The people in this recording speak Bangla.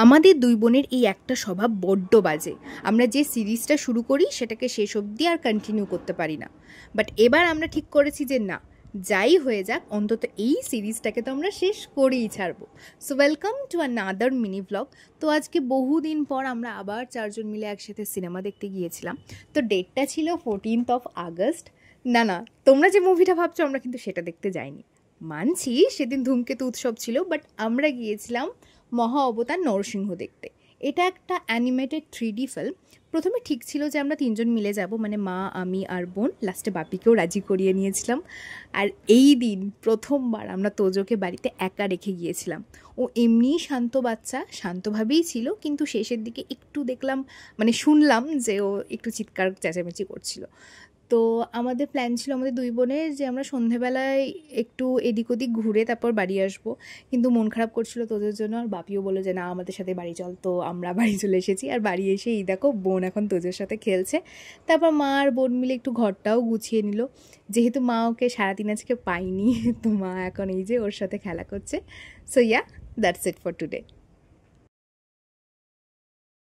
আমাদের দুই বোনের এই একটা স্বভাব বড্ড বাজে। আমরা যে সিরিজটা শুরু করি সেটাকে শেষ অবধি আর কন্টিনিউ করতে পারি না। বাট এবার আমরা ঠিক করেছি যে না, যাই হয়ে যাক অন্তত এই সিরিজটাকে তো আমরা শেষ করেই ছাড়বো। So welcome to another mini blog. তো আজকে বহুদিন পর আমরা আবার চারজন মিলে একসাথে সিনেমা দেখতে গিয়েছিলাম। তো ডেটটা ছিল 14th আগস্ট। না, তোমরা যে মুভিটা ভাবছো আমরা কিন্তু সেটা দেখতে যাইনি। মানছি সেদিন ধূমকেতু উৎসব ছিল, বাট আমরা গিয়েছিলাম মহা অবতার নরসিংহ দেখতে। এটা একটা অ্যানিমেটেড 3D ফিল্ম। প্রথমে ঠিক ছিল যে আমরা তিনজন মিলে যাব, মানে মা, আমি আর বোন। লাস্টে বাপিকেও রাজি করিয়ে নিয়েছিলাম। আর এই দিন প্রথমবার আমরা তোজোকে বাড়িতে একা রেখে গিয়েছিলাম। ও এমনিই শান্ত বাচ্চা, শান্তভাবেই ছিল, কিন্তু শেষের দিকে একটু দেখলাম, মানে শুনলাম যে ও একটু চিৎকার চেঁচামেচি করছিল। তো আমাদের প্ল্যান ছিল আমাদের দুই বোনের যে আমরা সন্ধেবেলায় একটু এদিক ওদিক ঘুরে তারপর বাড়ি আসবো। কিন্তু মন খারাপ করছিল তোদের জন্য, আর বাপিও বললো যে না, আমাদের সাথে বাড়ি চল। তো আমরা বাড়ি চলে এসেছি, আর বাড়ি এসে এই দেখো বোন এখন তোদের সাথে খেলছে। তারপর মা আর বোন মিলে একটু ঘরটাও গুছিয়ে নিল, যেহেতু মা ওকে সারাদিন আজকে পাইনি। তো মা এখন এই যে ওর সাথে খেলা করছে। So yeah, that's it for today.